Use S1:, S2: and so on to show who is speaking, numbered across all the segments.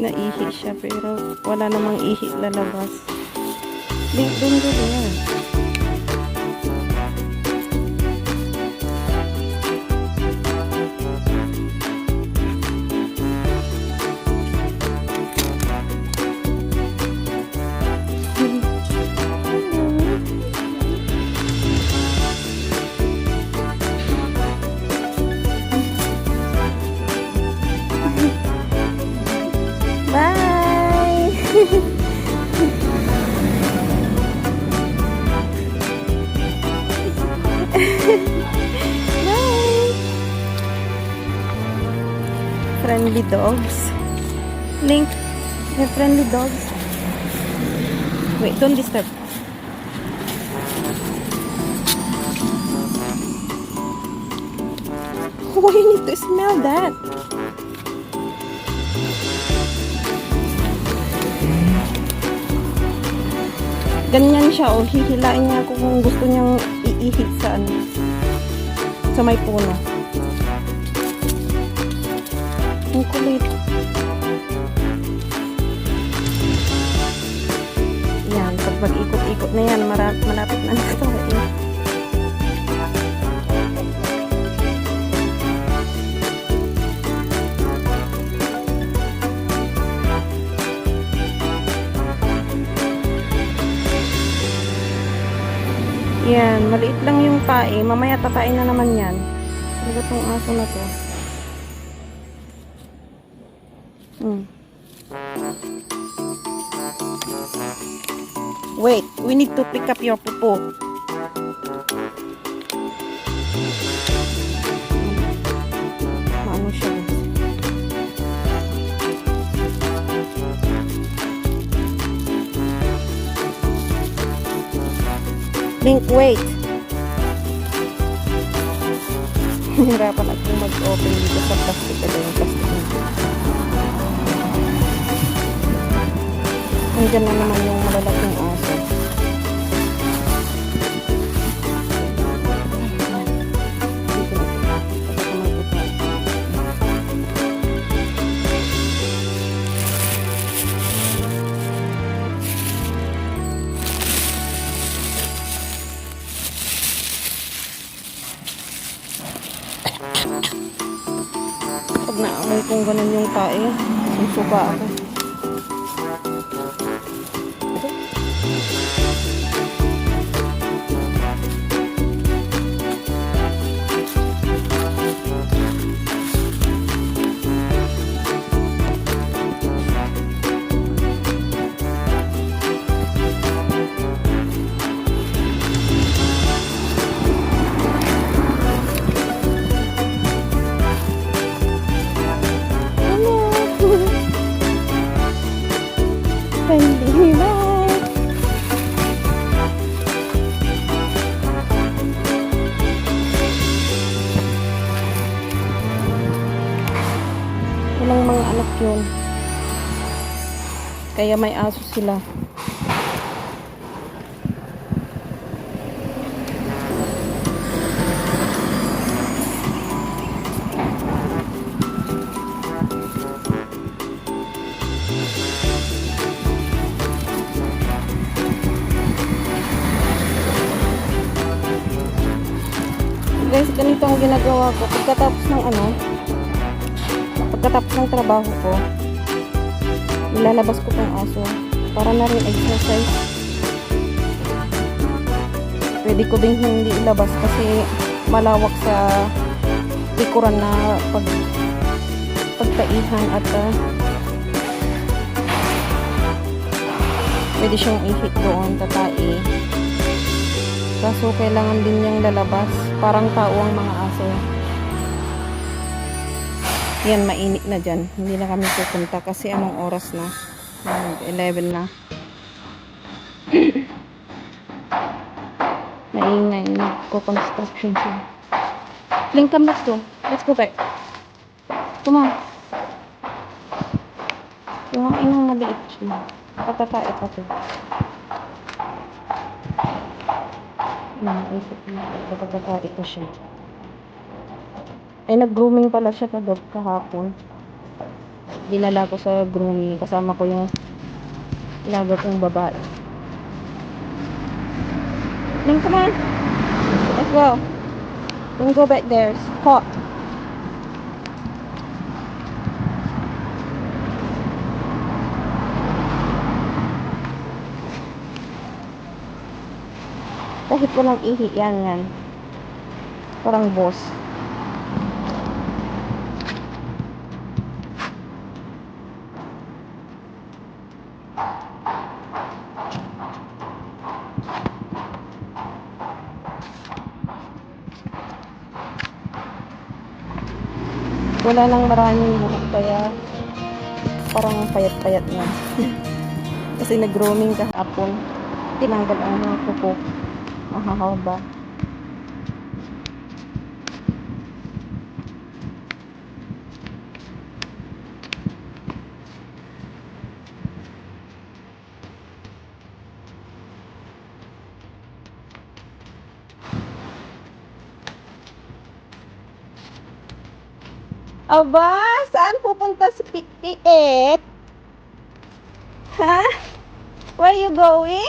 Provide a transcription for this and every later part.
S1: Naihi siya pero wala namang ihi lalabas. Doon yan. Bye! Bye! Friendly dogs. Link, the friendly dogs. Wait, don't disturb. Why you need to smell that? Ganyan siya, oh. Hihilain niya ako kung gusto niyang iihit sa ano, sa may puno. Ang kulit. Yan, pag mag-ikot-ikot na yan, malapit na ito. Yan, maliit lang yung tae. Mamaya tatain na naman yan. Ano ba tong aso na to? Wait, we need to pick up your pupo. Ano siya? Link, wait. Hirapan natin mag-open dito sa plastic. Ito yung plastic na. Nandiyan na naman yung malalaking aso. Pag naamoy kong ganun yung tae, susuka ako. Friendly, bye! Walang mga anak yun. Kaya may aso sila. Guys, ganito ang ginagawa ko pagkatapos ng trabaho ko, nilalabas ko tong aso para na rin exercise. Pwede ko din hindi ilabas kasi malawak sa likuran na pagtaihan at pwede siyang ihit doon, tatai. Kaso kailangan din niyang lalabas. Parang tao ang mga aso. Yan, mainit na dyan. Hindi na kami pupunta kasi anong oras na? 11 na. Maingay. Nagko-construction siya. Link, come back to. Let's go back. Come on. Yung inang maliit siya. Patatae pa to. Naisip na. Patatae ko siya. Ay, nag-grooming pala siya kahapon. Dinala ko sa grooming. Kasama ko yung ilaga kong babae. Ling, come on. Let's go. Don't go back there. It's hot. Kahit walang ihi yan. Parang boss. Wala nang maraming buhok kaya parang payat-payat na. Kasi nag-grooming kahapon. Tinanggal ang mga kuko. Mahahaba. Aba, saan pupunta si Pitiit? Ha? Where you going?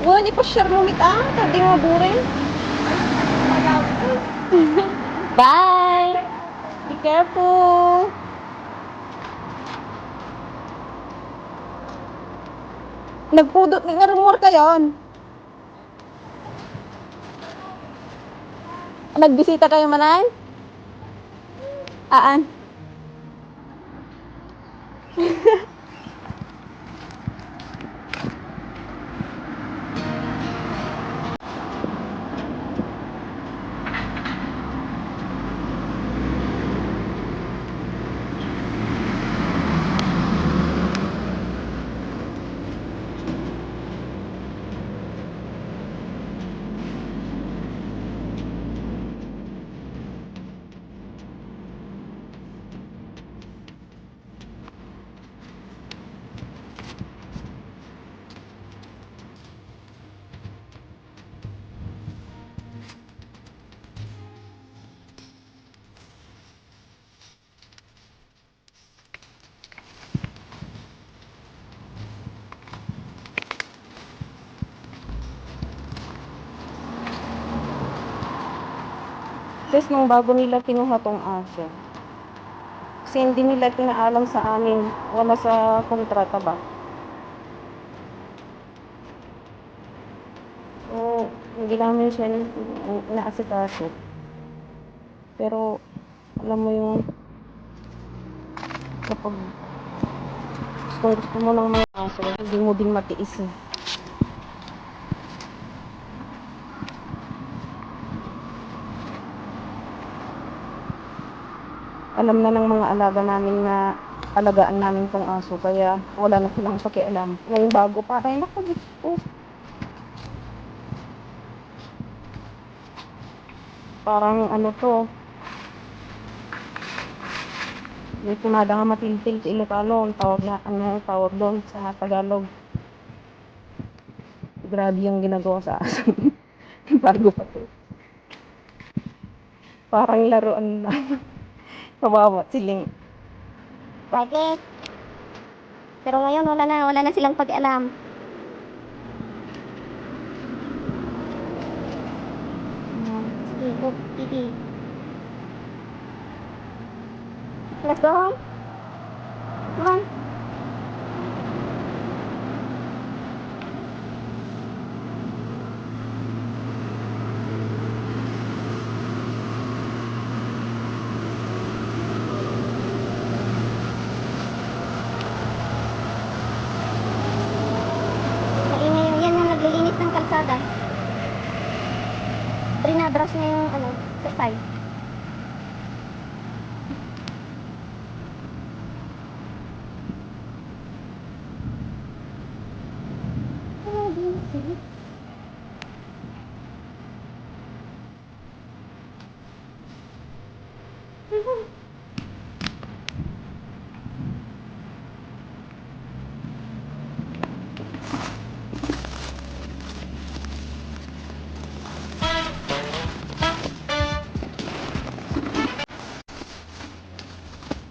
S1: Wala pa siya rumit tadi maburing. Bye! Be careful! Nagpudot ng rumor kayon. Nagbisita kayo manay? Aan? Tapos nung bago nila kinuha tong aso, kasi hindi nila pinaalam sa amin, wala sa kontrata ba? So, hindi namin siya naasikaso. Pero, alam mo yung kapag gusto mo ng mga aso, hindi mo din matiis eh. Alam na ng mga alaga namin na alagaan namin tong aso, kaya wala na silang pakialam. Ngayong bago pa rin ako dito. Parang ano to, yung kumada nga matiltil sa Ilocano, ang tawag na, ano tawag doon sa Tagalog. Grabe yung ginagawa sa aso. Bago pa to. Parang laruan na. Kawawa siling.
S2: Bakit? Pero ngayon wala na silang pag-alam. Sige, go, Titi. Let's go home. Come on. Maingay yan yung naglilinis ng kalsada. Trinabras niya yung ano, sasay.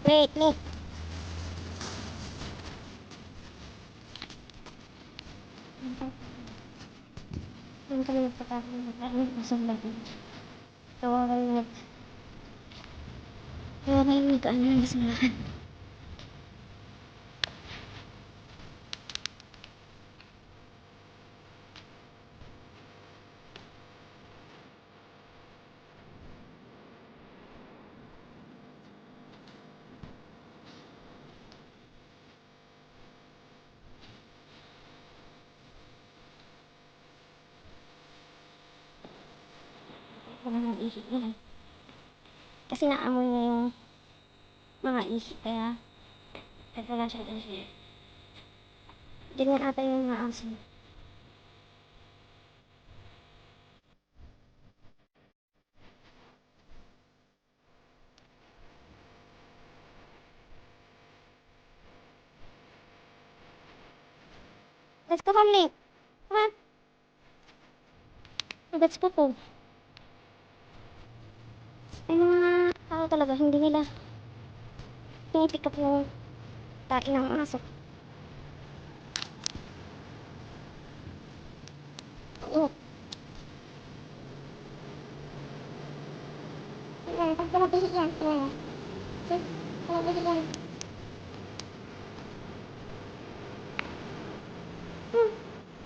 S2: Wait, wait. Ang kami nagpapakita. Ang masang natin. Tawagan na. Tawagan yung kaan na nasulakan. Wala nang isip niya. Kasi naamoy niya yung mga isip kaya wala siya kasi. Ganyan ata yung mga aso. Let's go home, Link. Come on. Let's go home. Ay mga tao talaga, hindi nila pinipick up yung tae ng aso. Init. Pag pinabihit yan, tingnan mo. See? Pinabihit yan.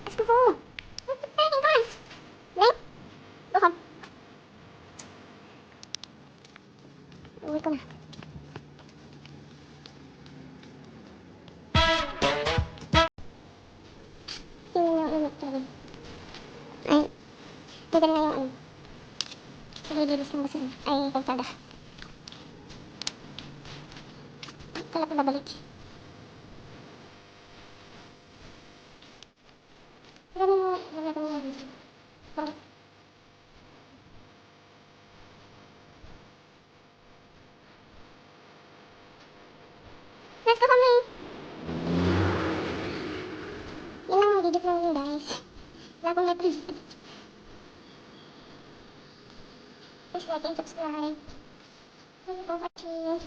S2: Let's go home. Come on. Link, go home. Uwi ko na. Tingnan yung init talaga. Ay, tigal na yung ano. Nililinis ng basin. Ay, kalsada. Kala ko babalik. Tignan mo, tignan mo dito. Bakit? Let's go kami! Yun lang, magigit lang yun guys. Wala akong net. Please like and subscribe. Thank you for watching.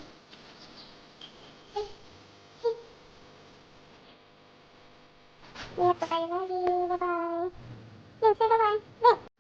S2: Ingat po tayo lagi. Bye-bye. Yun, say bye-bye. Wait.